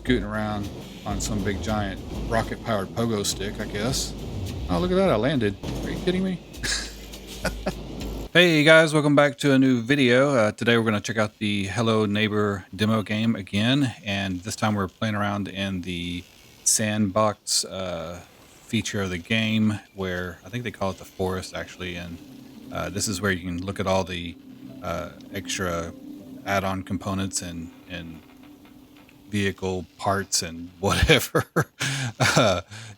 scooting around on some big giant rocket-powered pogo stick, I guess. Oh, look at that! I landed. Are you kidding me? Hey guys, welcome back to a new video. Today we're going to check out the Hello Neighbor demo game again, and this time we're playing around in the sandbox feature of the game, where I think they call it the forest actually, and this is where you can look at all the extra add-on components and vehicle parts and whatever,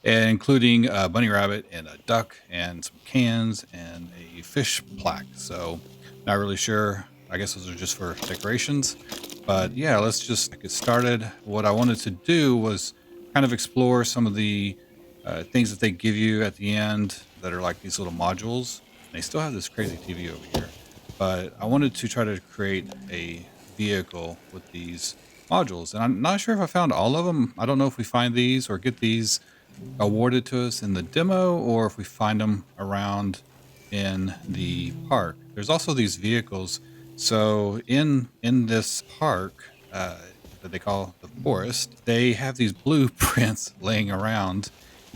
and including a bunny rabbit and a duck and some cans and a fish plaque. So not really sure. I guess those are just for decorations. But yeah, let's just get started. What I wanted to do was kind of explore some of the things that they give you at the end that are like these little modules. They still have this crazy TV over here. But I wanted to try to create a vehicle with these modules, and I'm not sure if I found all of them. I don't know if we find these or get these awarded to us in the demo, or if we find them around in the park. There's also these vehicles. So in this park that they call the forest, they have these blueprints laying around,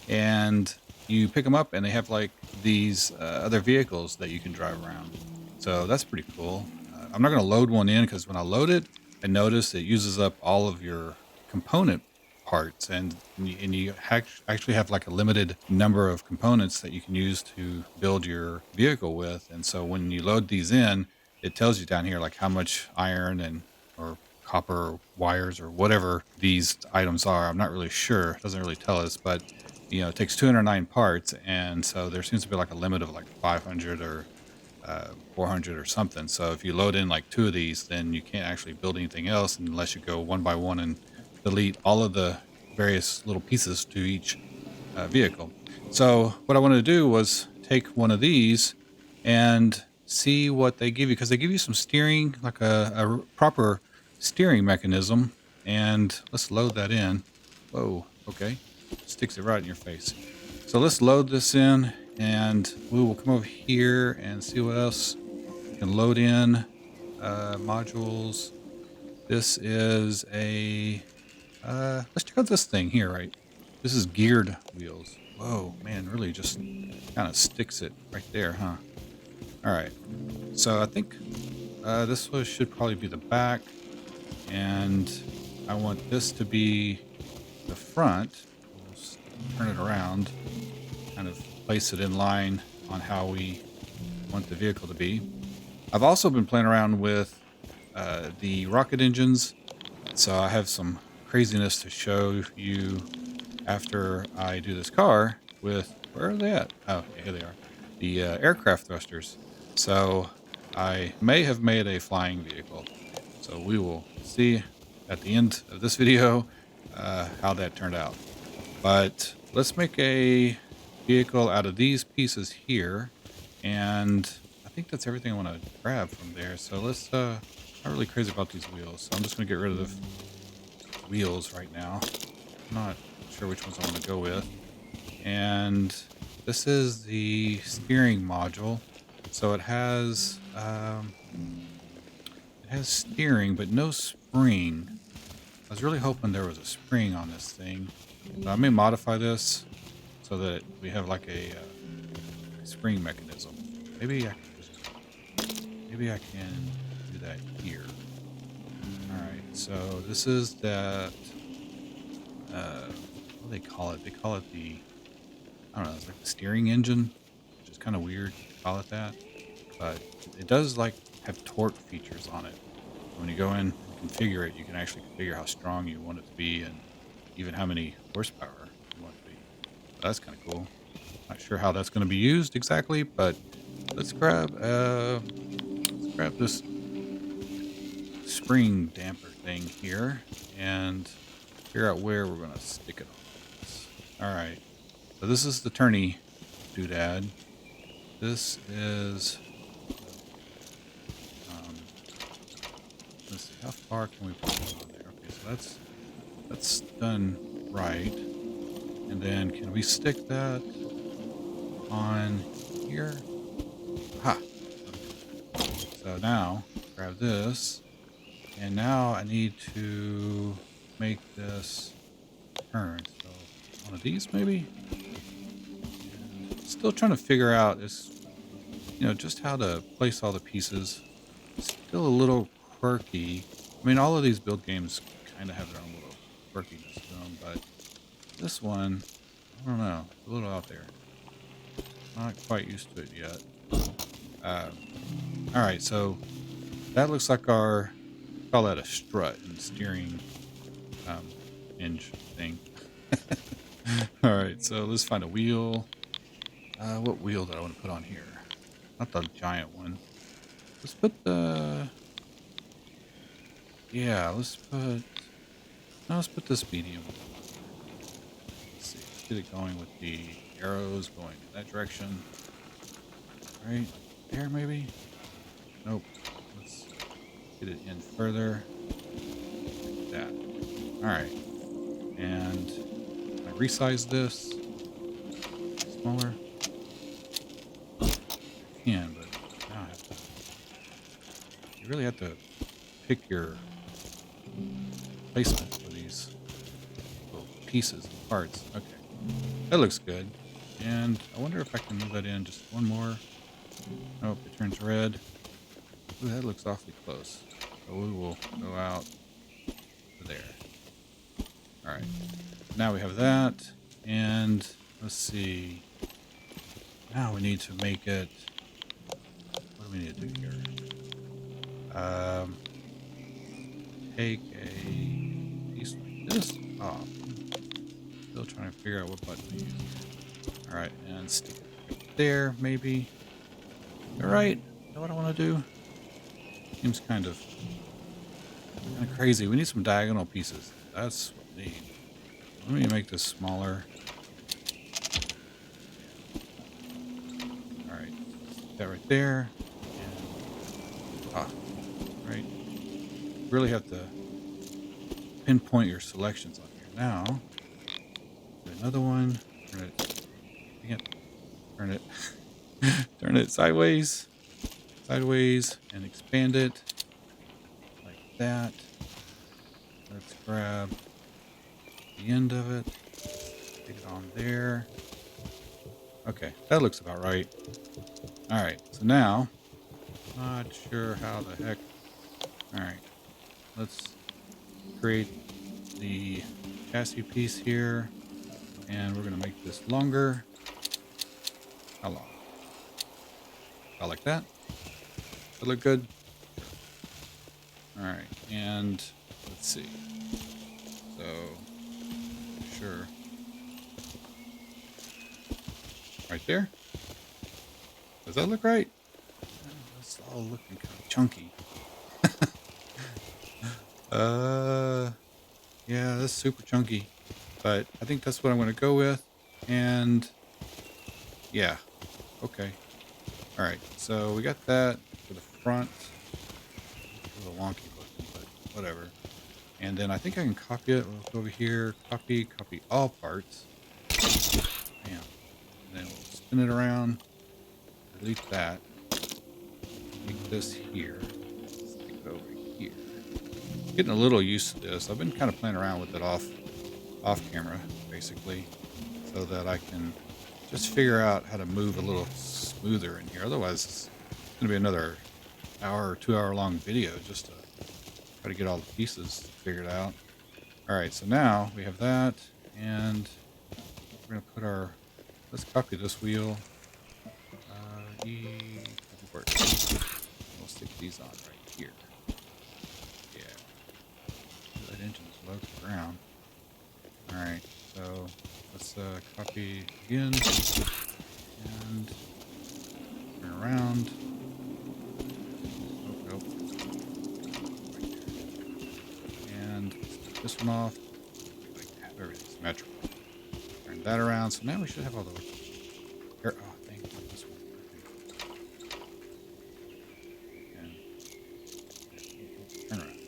and you pick them up, and they have like these other vehicles that you can drive around. So that's pretty cool. I'm not going to load one in because when I load it, I noticed it uses up all of your component parts, and you actually have like a limited number of components that you can use to build your vehicle with. And so when you load these in, it tells you down here like how much iron and or copper wires or whatever these items are. I'm not really sure. It doesn't really tell us, but it takes 209 parts, and so there seems to be like a limit of like 500 or 400 or something. So if you load in like 2 of these, then you can't actually build anything else unless you go one by one and delete all of the various little pieces to each vehicle. So what I wanted to do was take one of these and see what they give you, because they give you some steering, like a proper steering mechanism. And let's load that in. Whoa, okay. Sticks it right in your face. So let's load this in, and we will come over here and see what else we can load in. Modules. This is a, let's check out this thing here, right? This is geared wheels. Whoa, man, really just kind of sticks it right there, huh? All right. So I think this one should probably be the back, and I want this to be the front. We'll turn it around, kind of place it in line on how we want the vehicle to be. I've also been playing around with the rocket engines, so I have some craziness to show you after I do this car with, where are they at? Oh, okay, here they are. The aircraft thrusters. So I may have made a flying vehicle. So we will see at the end of this video how that turned out. But let's make a vehicle out of these pieces here, and I think that's everything I want to grab from there. So let's not really crazy about these wheels, so I'm just going to get rid of the wheels right now. I'm not sure which ones I want to go with. And this is the steering module. So it has steering but no spring. I was really hoping there was a spring on this thing. So I may modify this so that we have like a spring mechanism. Maybe I can do that here. All right. So this is that. What do they call it? They call it the, I don't know. It's like the steering engine, which is kind of weird to call it that. But it does like have torque features on it. When you go in and configure it, you can actually configure how strong you want it to be and even how many horsepower you want it to be. So that's kind of cool. Not sure how that's going to be used exactly, but let's grab this spring damper thing here and figure out where we're going to stick it on this. All right. So this is the turny doodad. This is, let's see, how far can we put it on there? Okay, so that's done right. And then can we stick that on here? Ha! Okay. So now grab this, and now I need to make this turn. So one of these maybe. And still trying to figure out just how to place all the pieces. Still a little quirky. I mean, all of these build games kind of have their own little quirkiness to them, but this one, I don't know, it's a little out there. Not quite used to it yet. All right, so that looks like call that a strut and steering um, hinge thing. All right, so let's find a wheel. What wheel do I want to put on here? Not the giant one. Let's put yeah, let's put this medium one on there. Let's see, let's get it going with the arrows going in that direction. Right there, maybe? Nope. Let's get it in further. Like that. All right. And I resize this smaller. I can, but now I have to. You really have to pick your placement for these little pieces and parts. Okay, that looks good. And I wonder if I can move that in just one more. Nope, it turns red. Ooh, that looks awfully close. So we will go out to there. All right, now we have that. And let's see. Now we need to make it. What do we need to do here? Take a piece like this off. Still trying to figure out what button to use. All right, and stick it right there, maybe. All right, is that what I want to do? Seems kind of crazy. We need some diagonal pieces. That's what we need. Let me make this smaller. All right, stick that right there. And, right. Really have to pinpoint your selections on here. Now, do another one. Turn it. Turn it. Turn it sideways, and expand it like that. Let's grab the end of it, stick it on there. Okay, that looks about right. All right, so now, not sure how the heck. All right, let's create the chassis piece here, and we're gonna make this longer. How long? I like that. That look good. All right, and let's see. So, sure. Right there. Does that look right? Oh, that's all looking kind of chunky. Yeah, that's super chunky, but I think that's what I'm going to go with. And yeah, okay. All right, so we got that for the front. It's a little wonky looking, but whatever. And then I think I can copy it. We'll go over here, copy all parts. Bam. And then we'll spin it around, delete that, make this here, stick it over here. Getting a little used to this. I've been kind of playing around with it off camera, basically, so that I can just figure out how to move a little smoother in here. Otherwise, it's going to be another hour or 2 hour long video just to try to get all the pieces figured out. All right, so now we have that, and we're going to put let's copy this wheel. Copy port. We'll stick these on right here. Yeah. That engine's low to the ground. All right, so let's copy again and turn around. Oh, nope. Right there. And take this one off. Like have everything symmetrical. Turn that around. So now we should have all the air. Oh, dang, not this one. And turn around.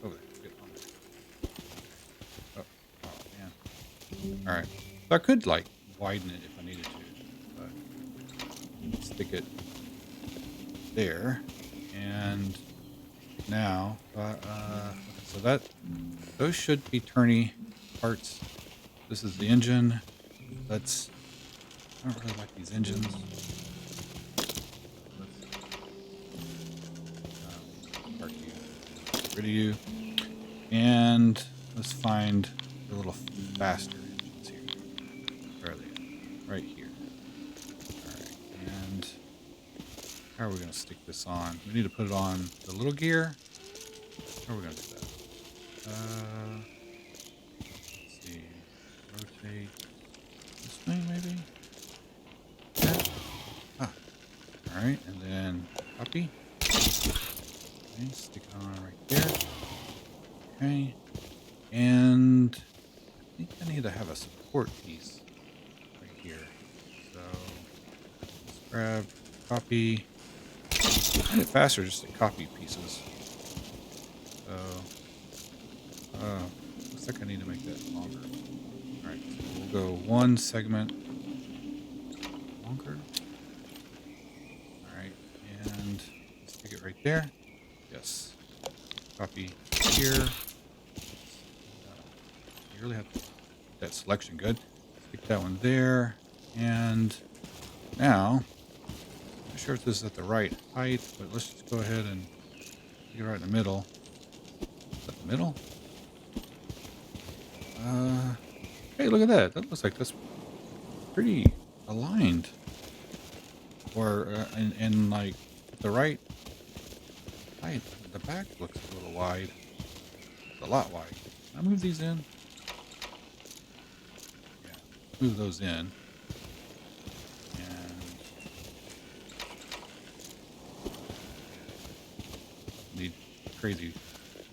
Over there. Get on there. Oh, man. All right. So I could like widen it if I needed to, but stick it there. And now, okay, so that those should be turny parts. This is the engine. Let's. I don't really like these engines. Let's park you. Get rid of you. And let's find the little faster engines here. Where are they? Right here. All right. And how are we going to stick this on? We need to put it on the little gear. How are we going to do that? Let's see. Rotate this way, maybe? Yeah. Ah. All right. And then copy. Okay. Stick it on right there. Okay. And I think I need to have a support piece right here. So let's grab copy. I find it faster just to copy pieces. So looks like I need to make that longer. All right, so we'll go one segment longer. All right, and stick it right there. Yes. Copy here. You really have to get that selection good. Stick that one there. And now, I'm not sure if this is at the right height, but let's just go ahead and stick it right in the middle. Is that the middle? Hey, look at that. That looks like that's pretty aligned. Or in like the right height. The back looks a little wide. It's a lot wide. Can I move these in? Yeah, move those in. And need crazy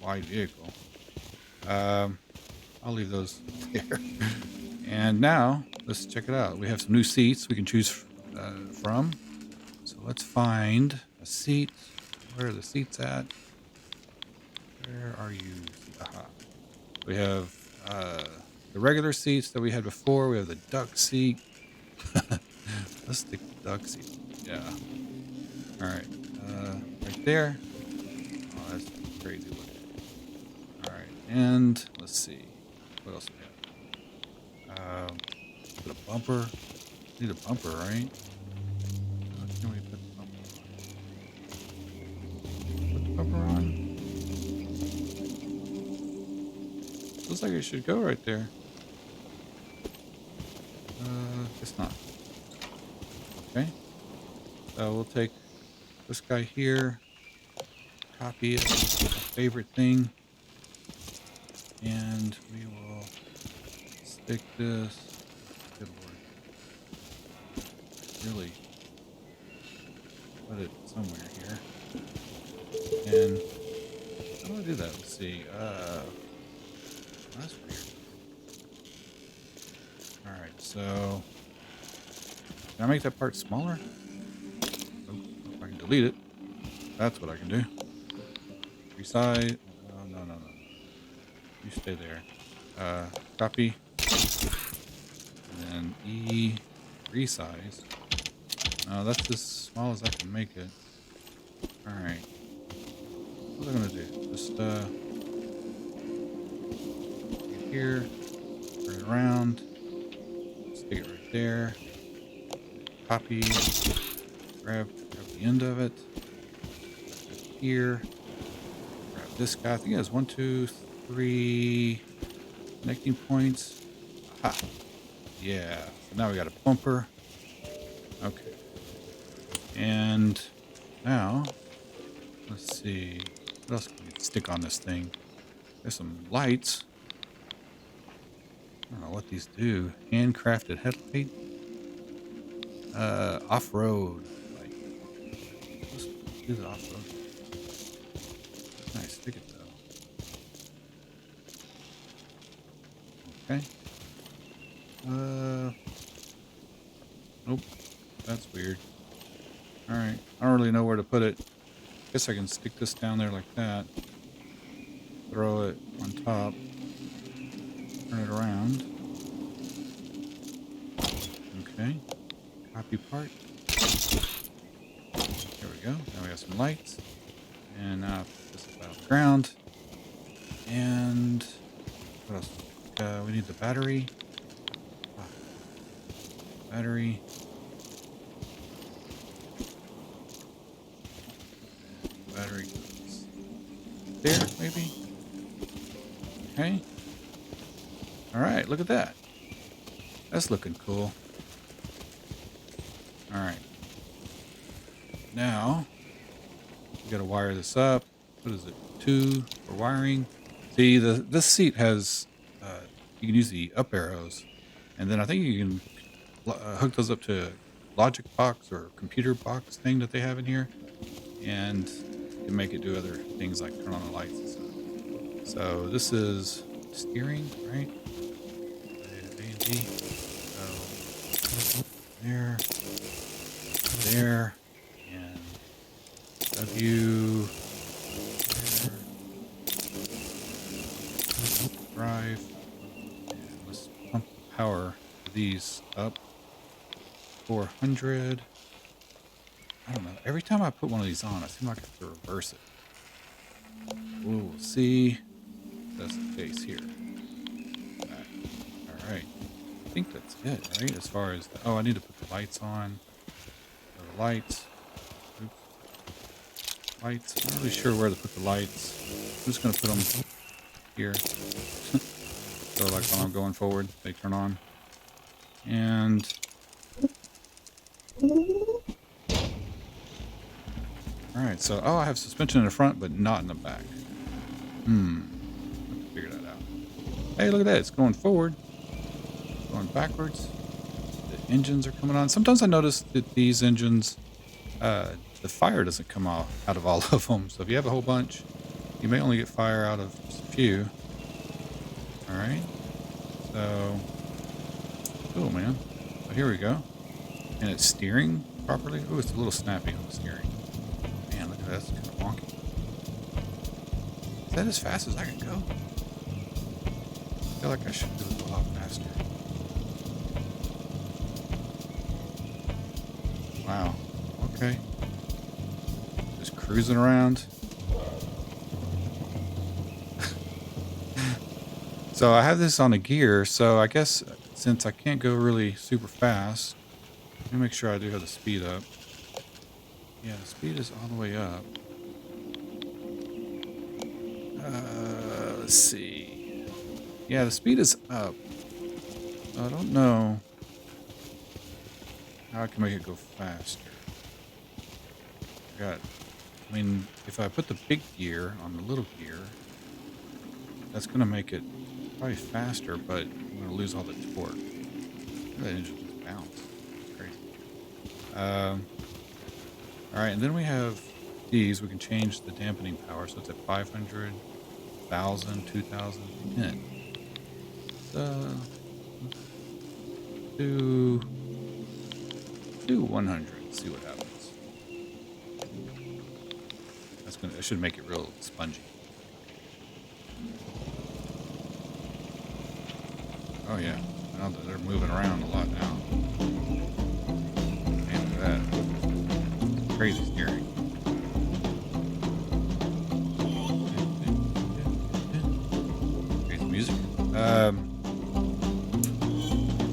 wide vehicle. I'll leave those there. And now let's check it out. We have some new seats we can choose from. So let's find a seat. Where are the seats at? Where are you? Aha. We have the regular seats that we had before. We have the duck seat. Let's stick the duck seat. Yeah. All right. Right there. Oh, that's crazy looking. All right. And let's see. What else do we have? Put a bumper. Need a bumper, right? Can we put the bumper on? Put the bumper on. Looks like it should go right there. It's not. Okay. So we'll take this guy here, copy it, favorite thing, and we will stick this. Good Lord. Really put it somewhere here. And how do I do that? Let's see. That's weird. Alright, so can I make that part smaller? Oh, if I can delete it. That's what I can do. Resize. Oh, no. You stay there. Copy. And then E. Resize. No, that's as small as I can make it. Alright. What am I going to do? Just, here, turn it around, stick it right there, copy, grab the end of it, here, grab this guy. I think it has 1, 2, 3 connecting points. Aha. Yeah. So now we got a bumper. Okay. And now, let's see. What else can we stick on this thing? There's some lights. I don't know what these do. Handcrafted headlight. Off-road. Like, let's do the off-road. Nice. Stick it though. Okay. Nope. That's weird. Alright. I don't really know where to put it. Guess I can stick this down there like that. Throw it on top. Turn it around. Okay. Copy part. There we go. Now we have some lights. And now this is about the ground. And What else? We need the battery. Ah, battery. Battery goes there, maybe. Okay. All right. Look at that. That's looking cool. All right. Now we got to wire this up. What is it? 2 for wiring. See, this seat has you can use the up arrows, and then I think you can hook those up to logic box or computer box thing that they have in here, and you can make it do other things like turn on the lights and stuff. So this is steering, right? A and D. So there, and W. Drive, and let's pump the power to these up 400. I don't know. Every time I put one of these on, I seem like I have to reverse it. We'll see if that's the case here. All right. I think that's it, right? As far as oh, I need to put the lights on. So the lights. Oops. Lights. I'm not really sure where to put the lights. I'm just gonna put them here. So like when I'm going forward, they turn on. And all right, so I have suspension in the front, but not in the back. Figure that out. Hey, look at that! It's going forward, going backwards. The engines are coming on. Sometimes I notice that these engines, the fire doesn't come out of all of them. So if you have a whole bunch, you may only get fire out of just a few. All right, so cool, man. So here we go, and it's steering properly. Oh, it's a little snappy on the steering. Man, look at that. That's kind of wonky. Is that as fast as I can go? I feel like I should do it a lot faster. Wow. Okay. Just cruising around. So I have this on a gear, so I guess since I can't go really super fast, let me make sure I do have the speed up. Yeah, the speed is all the way up. Let's see. Yeah, the speed is up. So I don't know how I can make it go faster. I mean, if I put the big gear on the little gear, that's going to make it probably faster, but I'm going to lose all the torque. That engine just bounced. Crazy. All right, and then we have these. We can change the dampening power, so it's at 500, 1,000, 2,000, 10. So do 100. See what happens. That should make it real spongy. Oh yeah, now that they're moving around a lot now. Man, look at that. Crazy steering. Crazy music.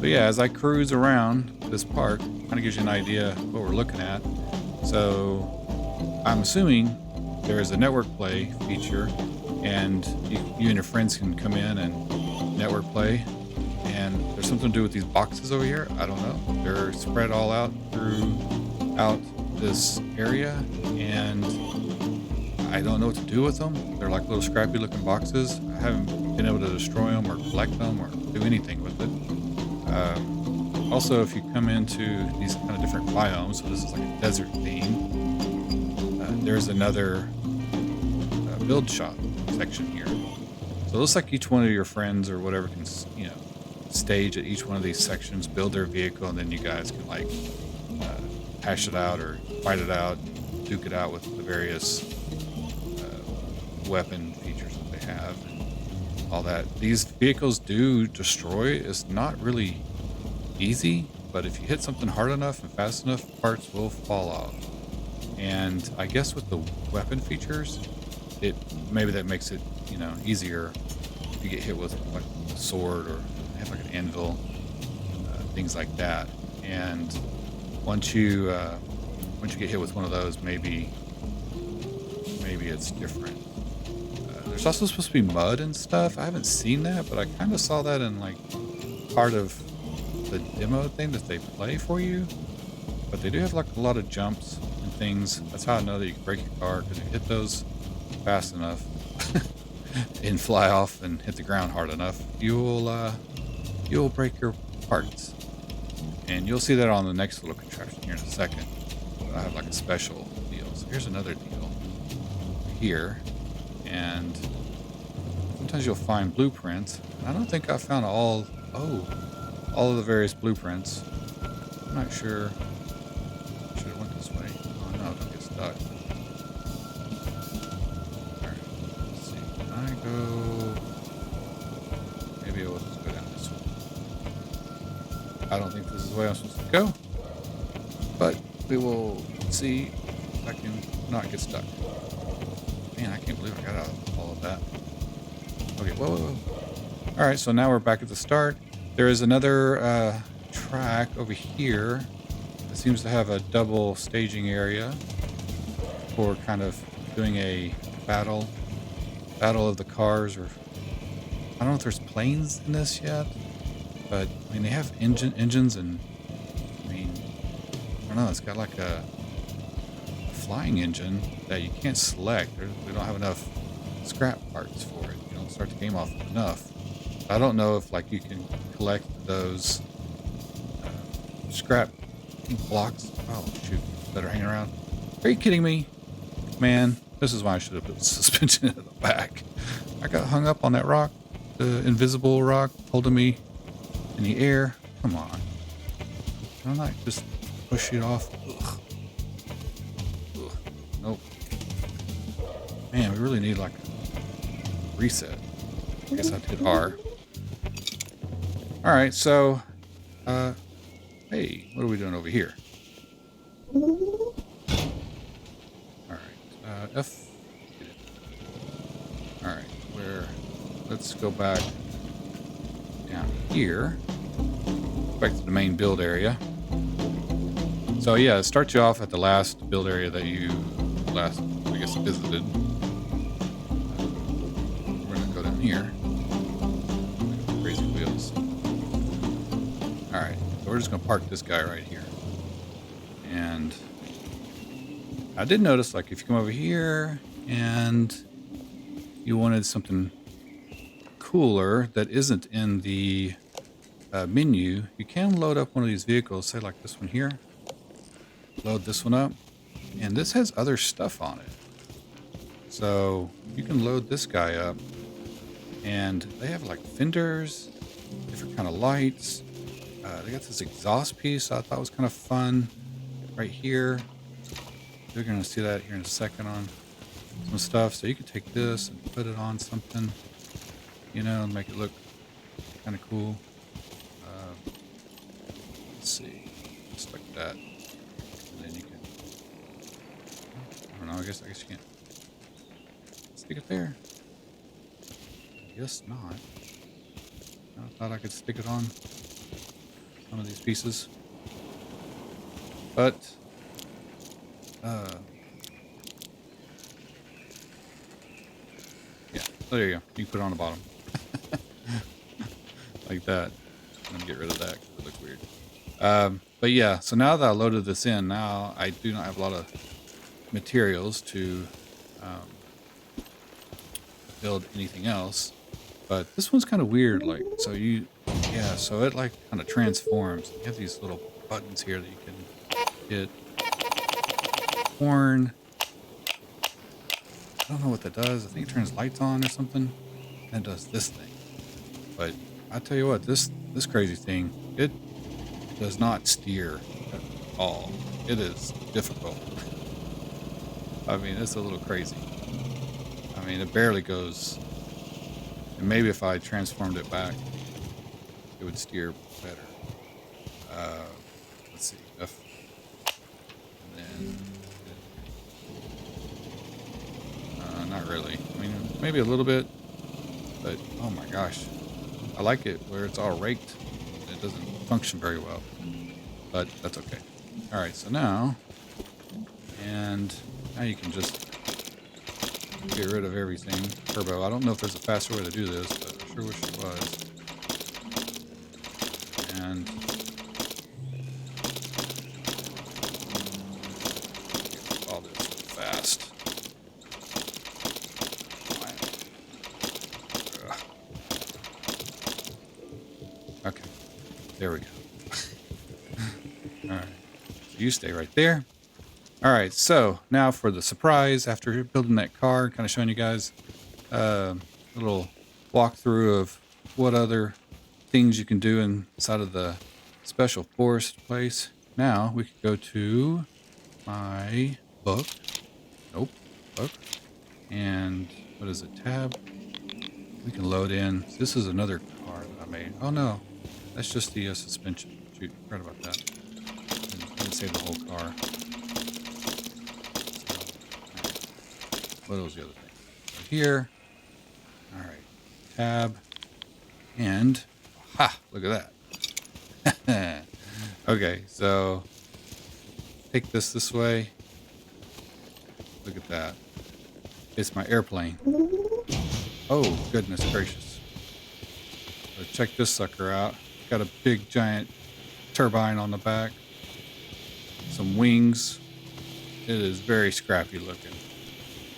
So yeah, as I cruise around this park, kind of gives you an idea of what we're looking at. So I'm assuming there is a network play feature, and you and your friends can come in and network play. And there's something to do with these boxes over here. I don't know. They're spread all out throughout this area, and I don't know what to do with them. They're like little scrappy looking boxes. I haven't been able to destroy them or collect them or do anything with it. Also, if you come into these kind of different biomes, so this is like a desert theme, there's another build shop section here. So it looks like each one of your friends or whatever can, stage at each one of these sections, build their vehicle, and then you guys can like hash it out or fight it out, duke it out with the various weapon features that they have and all that. These vehicles do destroy. It's not really easy, but if you hit something hard enough and fast enough, parts will fall off. And I guess with the weapon features, maybe that makes it easier if you get hit with like sword, or they have like an anvil, things like that. And once you get hit with one of those, maybe it's different. There's also supposed to be mud and stuff. I haven't seen that, but I kind of saw that in like part of the demo thing that they play for you. But they do have like a lot of jumps and things. That's how I know that you can break your car, because if you hit those fast enough and fly off and hit the ground hard enough, you'll break your parts. And you'll see that on the next little contraption here in a second. I have like a special deal. So here's another deal here. And sometimes you'll find blueprints. And I don't think I found all of the various blueprints. I'm not sure. Should have went this way. Oh no, don't get stuck. Alright, let's see. Can I go? Maybe I'll just go down this way. I don't think this is the way I'm supposed to go. But we will see if I can not get stuck. Man, I can't believe I got out of all of that. Okay, whoa. Alright, so now we're back at the start. There is another track over here that seems to have a double staging area for kind of doing a battle of the cars, or I don't know if there's planes in this yet, but I mean they have engines, and I mean I don't know, it's got like a flying engine that you can't select. We don't have enough scrap parts for it. You don't start the game off with enough. I don't know if like you can collect those scrap blocks. Oh shoot, that are hanging around. Are you kidding me? Man, this is why I should have put suspension in the back. I got hung up on that rock, the invisible rock holding me in the air. Come on. Can I not just push it off? Ugh. Nope. Man, we really need like a reset. I guess I did R. Alright, so hey, what are we doing over here? Alright, F. Alright, let's go back down here. Back to the main build area. So yeah, it starts you off at the last build area that you visited. We're gonna go down here. Crazy wheels. Alright, so we're just gonna park this guy right here. And I did notice, like, if you come over here and you wanted something cooler that isn't in the menu, you can load up one of these vehicles, say like this one here. Load this one up, and this has other stuff on it. So you can load this guy up, and they have like fenders, different kind of lights. They got this exhaust piece I thought was kind of fun right here. You're going to see that here in a second on some stuff. So you could take this and put it on something, you know, and make it look kind of cool. Let's see, just like that. And then you can, I don't know, I guess you can't stick it there. I guess not. I thought I could stick it on some of these pieces. But, yeah, there you go. You can put it on the bottom. Like that. I'm going to get rid of that because it looks weird. But yeah, so now that I loaded this in, now I do not have a lot of materials to build anything else. But this one's kind of weird. Like, so so it like kind of transforms. You have these little buttons here that you can hit. Horn. I don't know what that does. I think it turns lights on or something. And it does this thing. But I tell you what, this crazy thing, it does not steer at all. It is difficult. I mean, it's a little crazy. I mean, it barely goes. And maybe if I transformed it back, it would steer better. Let's see. F. And then, not really. I mean, maybe a little bit, but oh my gosh. I like it where it's all raked. It doesn't function very well, but that's okay. All right, so now you can just get rid of everything. Turbo. I don't know if there's a faster way to do this, but I sure wish there was. And all this fast. Okay, there we go. All right, so you stay right there. All right, so now for the surprise. After building that car, kind of showing you guys a little walkthrough of what other things you can do inside of the special forest place. Now we can go to my book. Nope, book. And what is it? Tab. We can load in. This is another car that I made. Oh no, that's just the suspension. Shoot, forgot about that. Didn't save the whole car. What was the other thing? Right here. All right. Tab. And, ha, look at that. Okay, so take this way. Look at that. It's my airplane. Oh, goodness gracious. So check this sucker out. Got a big giant turbine on the back. Some wings. It is very scrappy looking.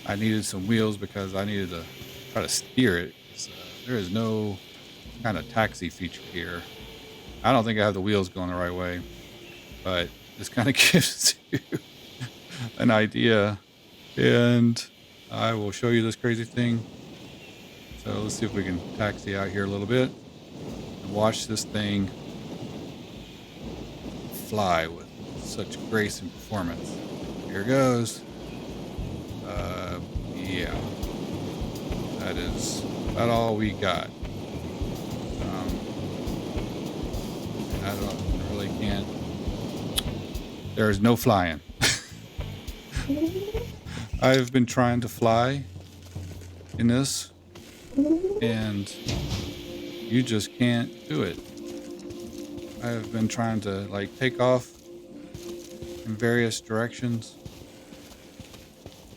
I needed some wheels because I needed to try to steer it. So there is no kind of taxi feature here. I don't think I have the wheels going the right way, but this kind of gives you an idea. And I will show you this crazy thing. So let's see if we can taxi out here a little bit and watch this thing fly with such grace and performance. Here goes. Yeah, that is about all we got. I really can't. There is no flying. I've been trying to fly in this, and you just can't do it. I've been trying to like take off in various directions,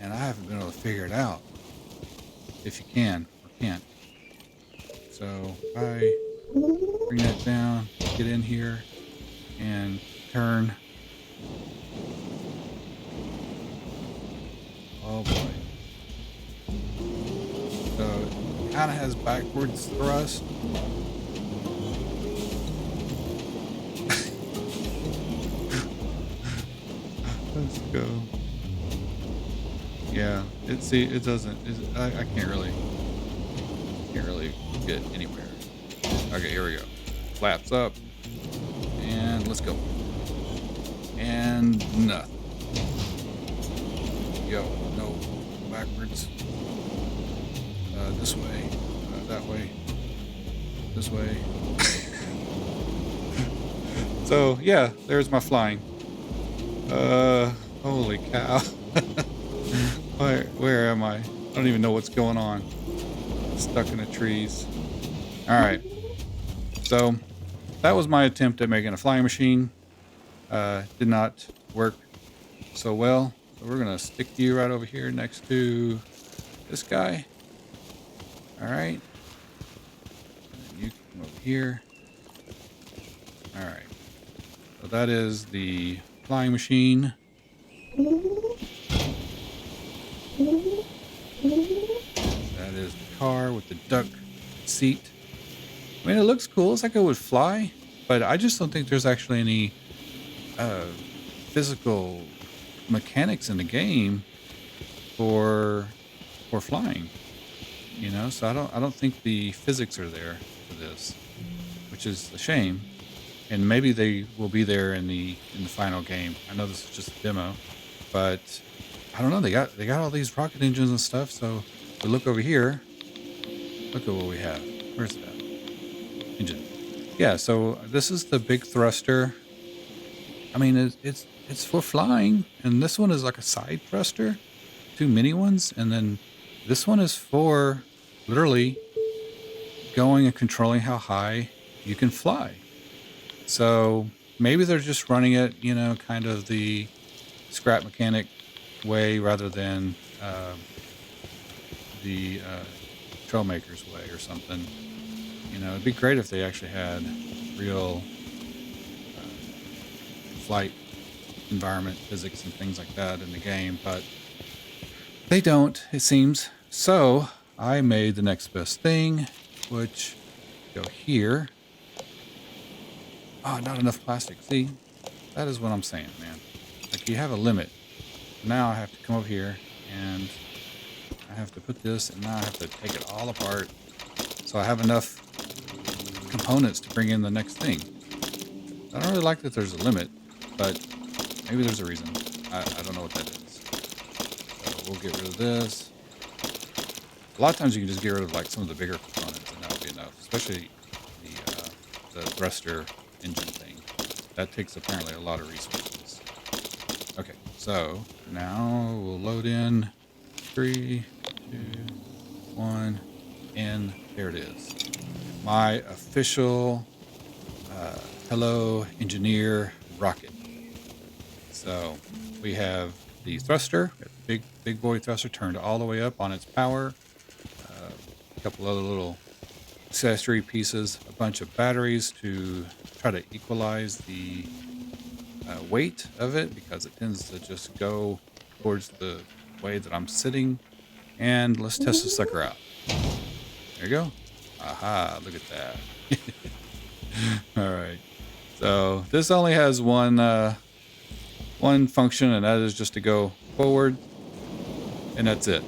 and I haven't been able to figure it out if you can or can't. So I bring that down, get in here, and turn. Oh boy. So it kind of has backwards thrust. Let's go. Yeah, it doesn't. I can't really get anywhere. Okay, here we go. Flaps up, and let's go. And nothing. Yo, no, backwards. This way, that way, this way. So yeah, there's my flying. Holy cow. Where am I? I don't even know what's going on. Stuck in the trees. All right. So that was my attempt at making a flying machine. Did not work so well. So we're going to stick you right over here next to this guy. All right. And you come over here. All right. So that is the flying machine. That is the car with the duck seat. I mean, it looks cool. It's like it would fly, but I just don't think there's actually any physical mechanics in the game for flying. You know, so I don't think the physics are there for this, which is a shame. And maybe they will be there in the final game. I know this is just a demo, but I don't know. They got all these rocket engines and stuff. So if we look over here. Look at what we have. Where's that engine? Yeah. So this is the big thruster. I mean, it's for flying, and this one is like a side thruster, two mini ones, and then this one is for literally going and controlling how high you can fly. So maybe they're just running it, kind of the scrap mechanic way rather than the Trailmaker's way or something. It'd be great if they actually had real flight environment physics and things like that in the game, but they don't, it seems. So I made the next best thing, which go here. Oh, not enough plastic. See, that is what I'm saying, man. Like, you have a limit. Now I have to come over here and I have to put this, and now I have to take it all apart so I have enough components to bring in the next thing. I don't really like that there's a limit, but maybe there's a reason. I don't know what that is. So we'll get rid of this. A lot of times you can just get rid of like some of the bigger components and that would be enough, especially the thruster engine thing. That takes apparently a lot of resources. Okay, so now we'll load in 3, 2, 1, and there it is. My official Hello Engineer rocket. So we have the thruster, big boy thruster turned all the way up on its power. A couple other little accessory pieces, a bunch of batteries to try to equalize the weight of it because it tends to just go towards the way that I'm sitting. And let's test the sucker out. There you go. Aha, look at that. All right. So this only has one function, and that is just to go forward, and that's it.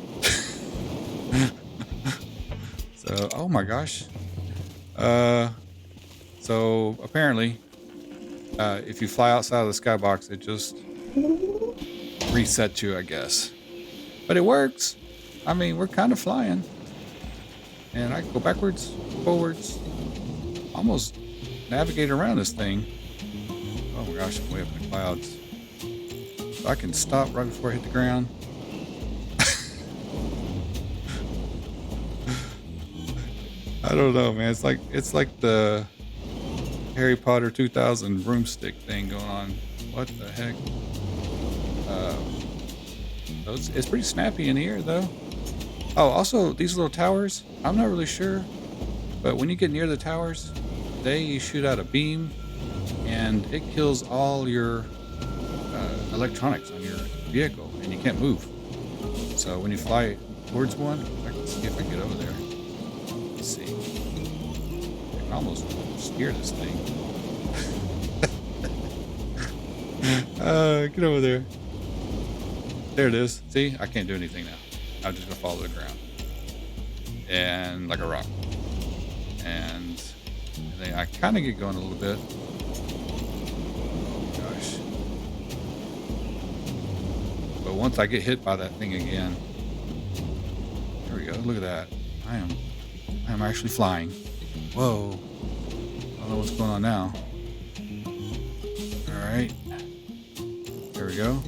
So, oh my gosh. So apparently, if you fly outside of the skybox, it just resets you, I guess. But it works. I mean, we're kind of flying. And I can go backwards, forwards, almost navigate around this thing. Oh my gosh, I'm way up in the clouds. So I can stop right before I hit the ground. I don't know, man. It's like the Harry Potter 2000 broomstick thing going on. What the heck? So it's pretty snappy in the air, though. Oh, also, these little towers, I'm not really sure, but when you get near the towers, they shoot out a beam, and it kills all your electronics on your vehicle, and you can't move. So when you fly towards one, I can see if I can get over there. Let's see. I can almost steer this thing. Get over there. There it is. See, I can't do anything now. I'm just gonna fall to the ground, and like a rock. And then I kind of get going a little bit. Oh gosh! But once I get hit by that thing again, there we go. Look at that. I am actually flying. Whoa! I don't know what's going on now. All right. There we go.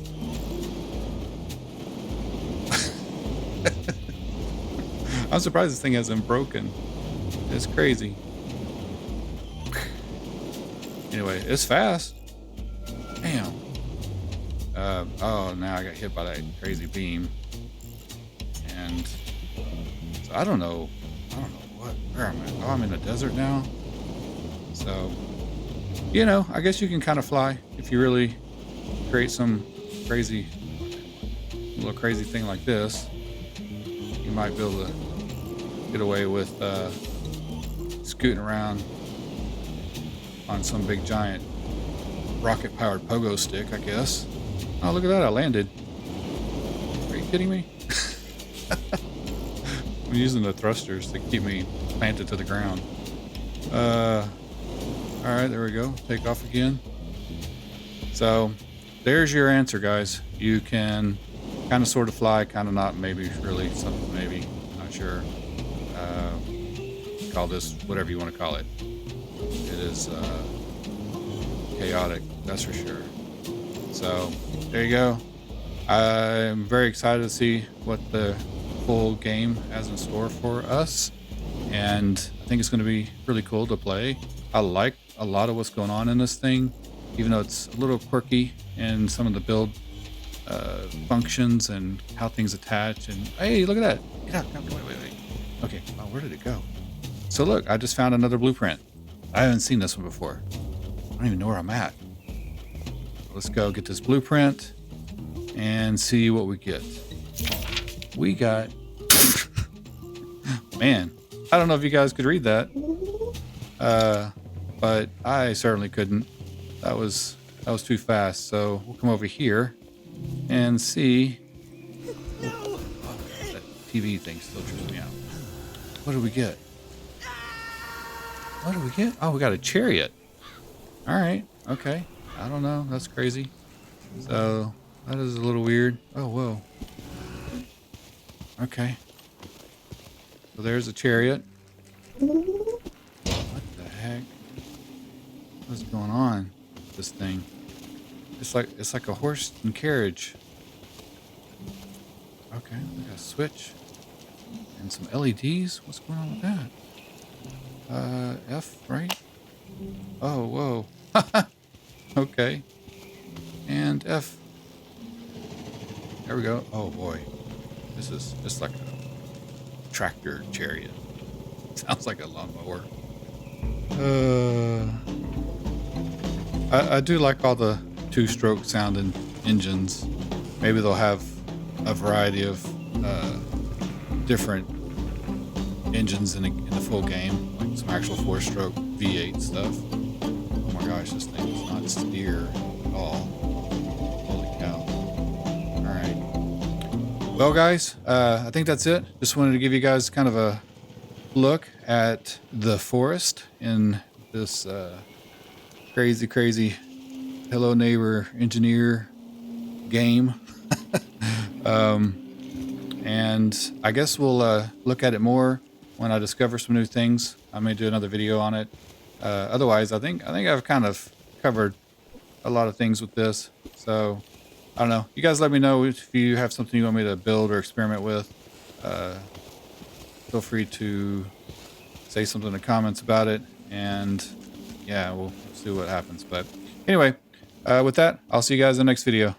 I'm surprised this thing hasn't broken. It's crazy. Anyway, it's fast. Damn. Oh, now I got hit by that crazy beam. And so I don't know where I'm at. Oh, I'm in the desert now. So, I guess you can kind of fly if you really create some little crazy thing like this. You might be able to get away with scooting around on some big giant rocket powered pogo stick, I guess. Oh, look at that, I landed. Are you kidding me? I'm using the thrusters to keep me planted to the ground. Alright, there we go. Take off again. So there's your answer, guys. You can kind of sort of fly, kind of not, maybe really, something maybe, not sure. Call this whatever you want to call it. It is chaotic, that's for sure. So there you go. I'm very excited to see what the full game has in store for us, and I think it's going to be really cool to play. I like a lot of what's going on in this thing, even though it's a little quirky in some of the build functions and how things attach. And hey, look at that. Get out. No, wait. Okay. Oh, where did it go? So look, I just found another blueprint. I haven't seen this one before. I don't even know where I'm at. Let's go get this blueprint and see what we get. We got, man, I don't know if you guys could read that, but I certainly couldn't. That was too fast. So we'll come over here and see. Oh, that TV thing still trips me out. What did we get? What did we get? Oh, we got a chariot. All right. Okay. I don't know. That's crazy. So that is a little weird. Oh, whoa. Okay. So there's a chariot. What the heck? What's going on with this thing? It's like a horse and carriage. Okay, we got a switch and some LEDs. What's going on with that? F, right? Oh, whoa. Okay. And F. There we go. Oh boy. This is just like a tractor chariot. Sounds like a lawnmower. I do like all the two-stroke sounding engines. Maybe they'll have a variety of different engines in the full game, like some actual four-stroke V8 stuff. Oh my gosh, this thing does not steer at all. Holy cow. All right. Well, guys, I think that's it. Just wanted to give you guys kind of a look at the forest in this crazy Hello Neighbor Engineer game. And I guess we'll look at it more when I discover some new things. I may do another video on it. Otherwise, I think I've kind of covered a lot of things with this. So I don't know. You guys let me know if you have something you want me to build or experiment with. Feel free to say something in the comments about it, and yeah, we'll see what happens. But anyway, with that, I'll see you guys in the next video.